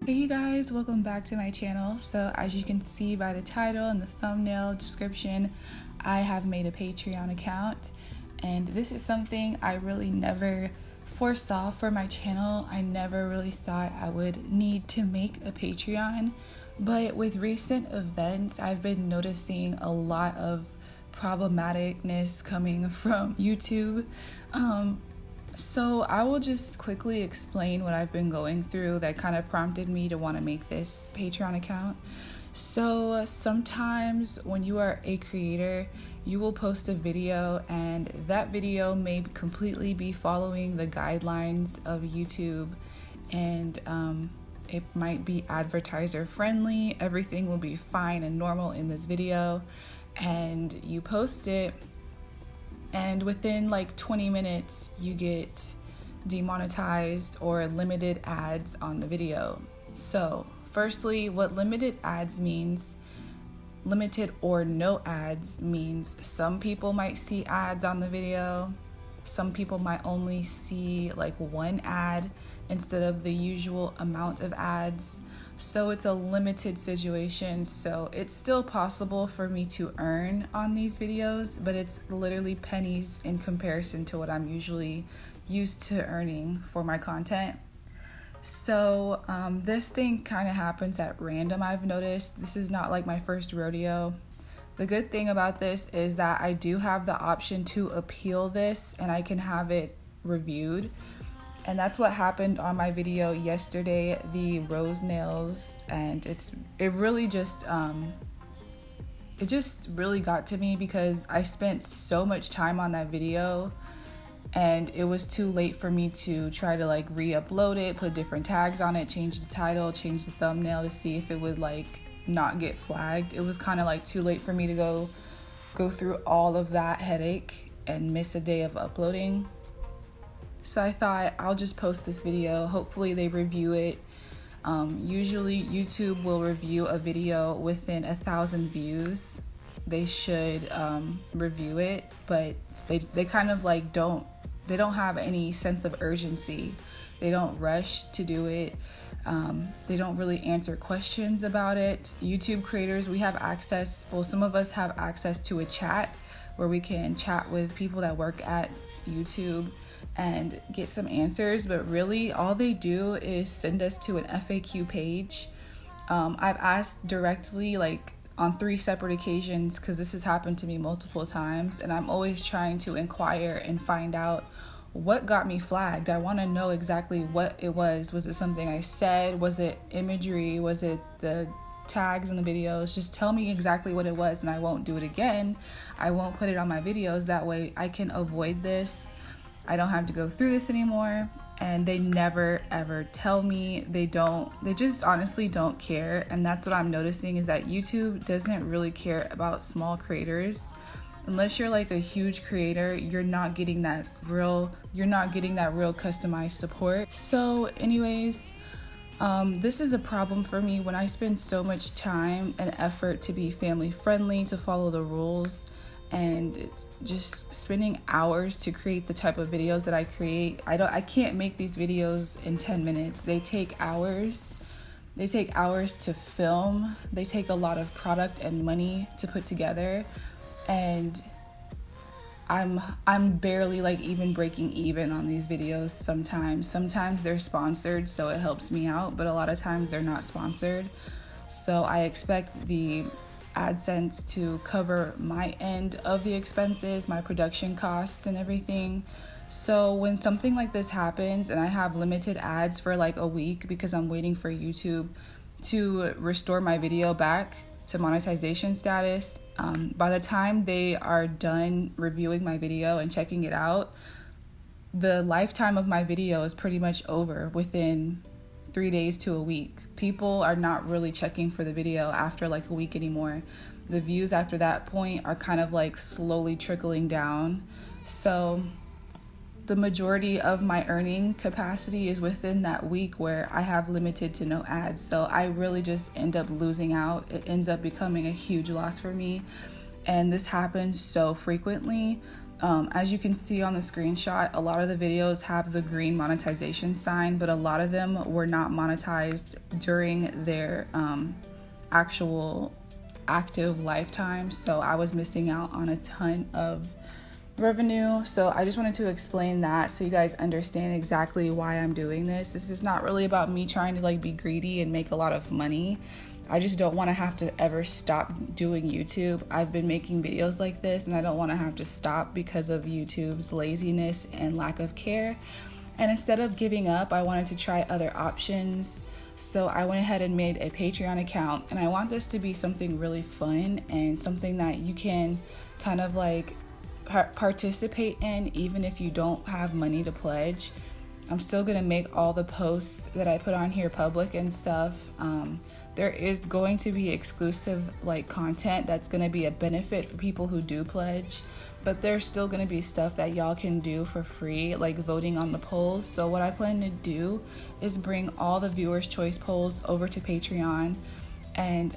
Hey you guys, welcome back to my channel. So as you can see by the title and the thumbnail description, I have made a Patreon account, and this is something I really never foresaw for my channel. I never really thought I would need to make a Patreon, but with recent events I've been noticing a lot of problematicness coming from YouTube. So I will just quickly explain what I've been going through that kind of prompted me to want to make this Patreon account. So sometimes when you are a creator, you will post a video and that video may completely be following the guidelines of YouTube, and it might be advertiser friendly. Everything will be fine and normal in this video, and you post it, and within like 20 minutes you get demonetized or limited ads on the video. So firstly, what limited ads means, limited or no ads means some people might see ads on the video. Some people might only see like one ad instead of the usual amount of ads. So it's a limited situation. So it's still possible for me to earn on these videos, but it's literally pennies in comparison to what I'm usually used to earning for my content. So this thing kind of happens at random, I've noticed. This is not like my first rodeo. The good thing about this is that I do have the option to appeal this and I can have it reviewed. And that's what happened on my video yesterday, the rose nails, and it really just really got to me because I spent so much time on that video and it was too late for me to try to like re-upload it, put different tags on it, change the title, change the thumbnail to see if it would like not get flagged. It was kind of like too late for me to go through all of that headache and miss a day of uploading. So I thought I'll just post this video. Hopefully they review it. Usually YouTube will review a video within 1,000 views. They should review it, but they kind of like don't have any sense of urgency. They don't rush to do it. They don't really answer questions about it. YouTube creators, we have access, well, some of us have access to a chat where we can chat with people that work at YouTube and get some answers, but really all they do is send us to an FAQ page. I've asked directly like on 3 separate occasions because this has happened to me multiple times, and I'm always trying to inquire and find out what got me flagged. I want to know exactly what it was. Was it something I said? Was it imagery? Was it the tags in the videos? Just tell me exactly what it was and I won't do it again. I won't put it on my videos. That way I can avoid this. I don't have to go through this anymore. And they never ever tell me. They just honestly don't care. And that's what I'm noticing, is that YouTube doesn't really care about small creators. Unless you're like a huge creator, you're not getting that real customized support. So anyways, this is a problem for me when I spend so much time and effort to be family friendly, to follow the rules, and just spending hours to create the type of videos that I create. I can't make these videos in 10 minutes. They take hours. They take hours to film. They take a lot of product and money to put together. And I'm barely like even breaking even on these videos sometimes. Sometimes they're sponsored, so it helps me out, but a lot of times they're not sponsored. So I expect the AdSense to cover my end of the expenses, my production costs and everything. So when something like this happens and I have limited ads for like a week because I'm waiting for YouTube to restore my video back to monetization status, by the time they are done reviewing my video and checking it out, the lifetime of my video is pretty much over within 3 days to a week. People are not really checking for the video after like a week anymore. The views after that point are kind of like slowly trickling down. So the majority of my earning capacity is within that week where I have limited to no ads. So I really just end up losing out. It ends up becoming a huge loss for me. And this happens so frequently. As you can see on the screenshot, a lot of the videos have the green monetization sign, but a lot of them were not monetized during their actual active lifetime. So I was missing out on a ton of revenue. So I just wanted to explain that so you guys understand exactly why I'm doing this. This is not really about me trying to like be greedy and make a lot of money. I just don't want to have to ever stop doing YouTube. I've been making videos like this and I don't want to have to stop because of YouTube's laziness and lack of care. And instead of giving up, I wanted to try other options. So I went ahead and made a Patreon account, and I want this to be something really fun and something that you can kind of like participate in even if you don't have money to pledge. I'm still gonna make all the posts that I put on here public and stuff. There is going to be exclusive like content that's gonna be a benefit for people who do pledge, but there's still gonna be stuff that y'all can do for free, like voting on the polls. So what I plan to do is bring all the viewers' choice polls over to Patreon, and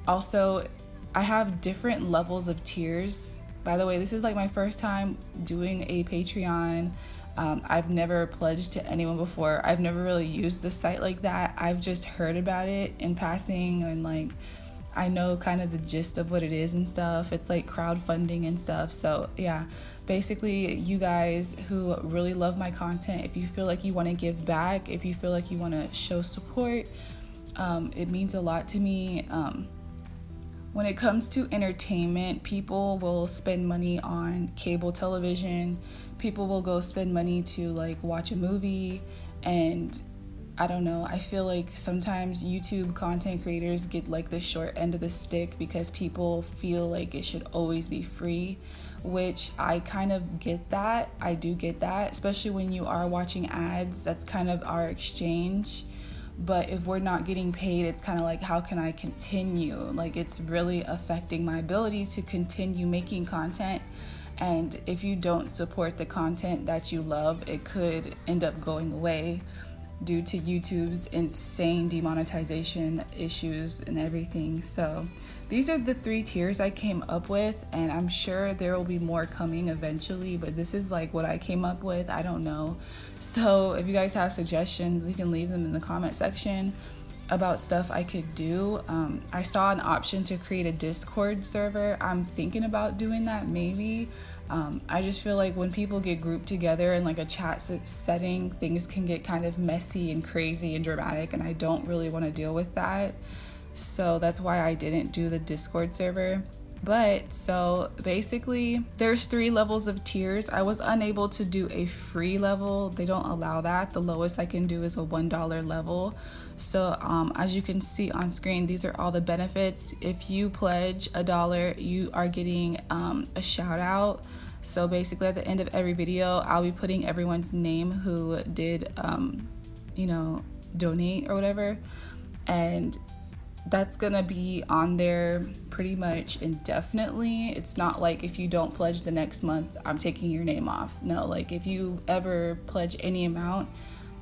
also I have different levels of tiers. By the way, this is like my first time doing a Patreon. I've never pledged to anyone before. I've never really used the site like that. I've just heard about it in passing, and like I know kind of the gist of what it is and stuff. It's like crowdfunding and stuff. So yeah, basically you guys who really love my content, if you feel like you want to give back, if you feel like you want to show support, it means a lot to me. When it comes to entertainment, people will spend money on cable television. People will go spend money to like watch a movie, and I don't know, I feel like sometimes YouTube content creators get like the short end of the stick because people feel like it should always be free, which I kind of get that. I do get that, especially when you are watching ads. That's kind of our exchange. But if we're not getting paid, it's kind of like, how can I continue? Like, it's really affecting my ability to continue making content. And if you don't support the content that you love, it could end up going away due to YouTube's insane demonetization issues and everything. So these are the 3 tiers I came up with, and I'm sure there will be more coming eventually, but this is like what I came up with. I don't know. So if you guys have suggestions, we can leave them in the comment section about stuff I could do. I saw an option to create a Discord server. I'm thinking about doing that maybe. I just feel like when people get grouped together in like a chat setting, things can get kind of messy and crazy and dramatic, and I don't really want to deal with that. So that's why I didn't do the Discord server. But so basically there's 3 levels of tiers. I was unable to do a free level. They don't allow that. The lowest I can do is a $1 level. So as you can see on screen, these are all the benefits. If you pledge $1, you are getting a shout out. So basically at the end of every video, I'll be putting everyone's name who did donate or whatever, and that's gonna be on there pretty much indefinitely. It's not like if you don't pledge the next month, I'm taking your name off. No, like if you ever pledge any amount,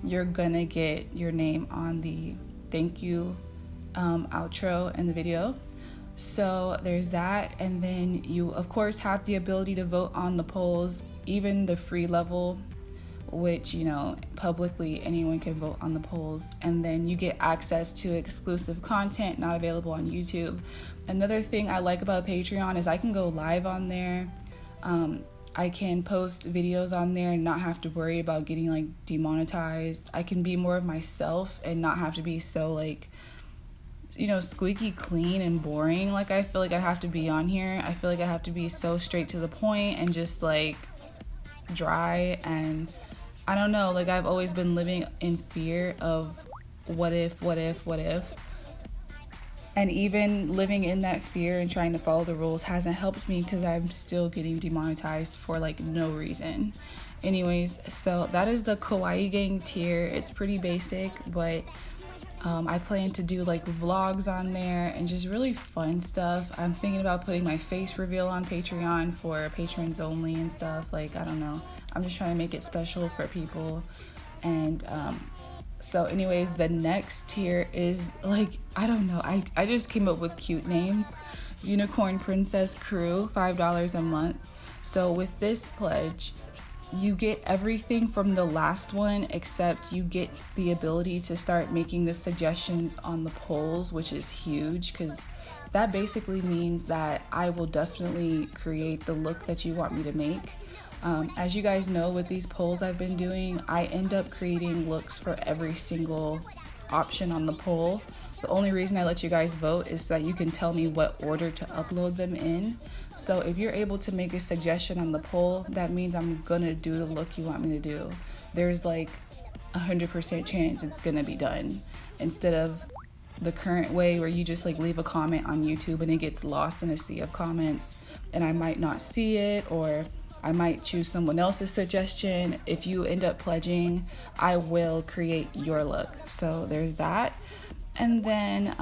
you're gonna get your name on the thank you outro in the video. So there's that, and then you of course have the ability to vote on the polls, even the free level, which publicly anyone can vote on the polls, and then you get access to exclusive content not available on YouTube. Another thing I like about Patreon is I can go live on there. I can post videos on there and not have to worry about getting like demonetized. I can be more of myself and not have to be so like squeaky clean and boring like I feel like I have to be on here. I feel like I have to be so straight to the point and just like dry, and I don't know, like I've always been living in fear of what if, and even living in that fear and trying to follow the rules hasn't helped me because I'm still getting demonetized for like no reason. Anyways, so that is the Kawaii Gang tier. It's pretty basic, but I plan to do like vlogs on there and just really fun stuff. I'm thinking about putting my face reveal on Patreon for patrons only and stuff. Like, I don't know. I'm just trying to make it special for people. And so anyways, the next tier is like, I don't know. I just came up with cute names. Unicorn Princess Crew, $5 a month. So with this pledge, you get everything from the last one, except you get the ability to start making the suggestions on the polls, which is huge because that basically means that I will definitely create the look that you want me to make. As you guys know, with these polls I've been doing, I end up creating looks for every single option on the poll. The only reason I let you guys vote is so that you can tell me what order to upload them in. So if you're able to make a suggestion on the poll, that means I'm gonna do the look you want me to do. There's like 100% chance it's gonna be done, instead of the current way where you just like leave a comment on YouTube and it gets lost in a sea of comments and I might not see it, or I might choose someone else's suggestion. If you end up pledging, I will create your look. So there's that. And then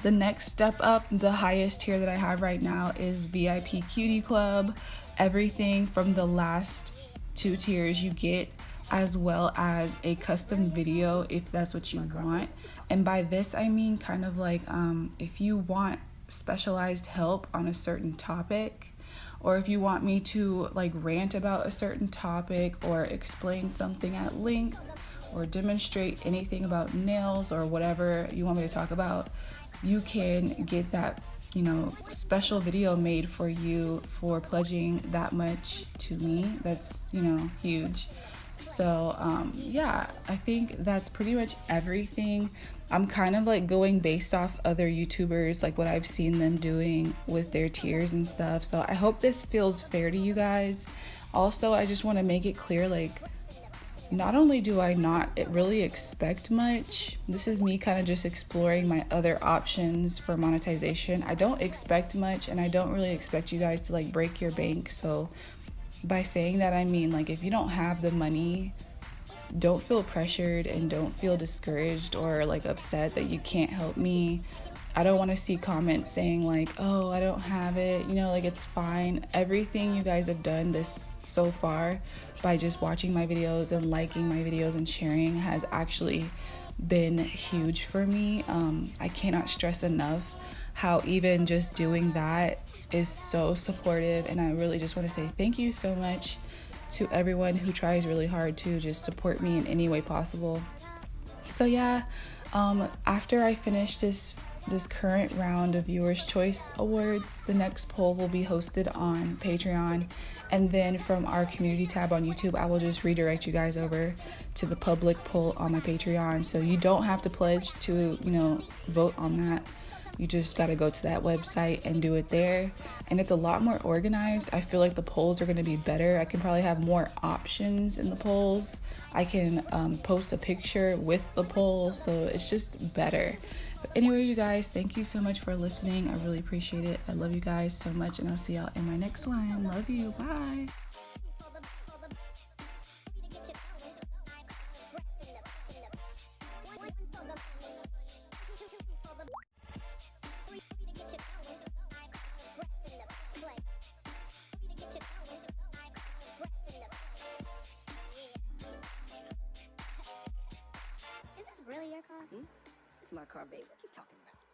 the next step up, the highest tier that I have right now, is VIP Cutie Club. Everything from the last 2 tiers you get, as well as a custom video if that's what you want. And by this I mean kind of like if you want specialized help on a certain topic, or if you want me to like rant about a certain topic or explain something at length or demonstrate anything about nails or whatever you want me to talk about, you can get that, you know, special video made for you for pledging that much to me. That's, you know, huge. So yeah, I think that's pretty much everything. I'm kind of like going based off other YouTubers, like what I've seen them doing with their tiers and stuff. So I hope this feels fair to you guys. Also, I just want to make it clear, like, not only do I not really expect much, this is me kind of just exploring my other options for monetization. I don't expect much, and I don't really expect you guys to like break your bank. So by saying that, I mean, like, if you don't have the money, don't feel pressured and don't feel discouraged or like upset that you can't help me. I don't want to see comments saying like, oh, I don't have it, you know, like, it's fine. Everything you guys have done this so far by just watching my videos and liking my videos and sharing has actually been huge for me. I cannot stress enough how even just doing that is so supportive, and I really just want to say thank you so much to everyone who tries really hard to just support me in any way possible. So yeah, after I finish this current round of Viewers' Choice Awards, the next poll will be hosted on Patreon, and then from our community tab on YouTube, I will just redirect you guys over to the public poll on my Patreon. So you don't have to pledge to, you know, vote on that. You just got to go to that website and do it there. And it's a lot more organized. I feel like the polls are going to be better. I can probably have more options in the polls. I can post a picture with the poll. So it's just better. But anyway, you guys, thank you so much for listening. I really appreciate it. I love you guys so much, and I'll see y'all in my next one. Love you. Bye. Is this really your car? It's my car, babe. What you talking about?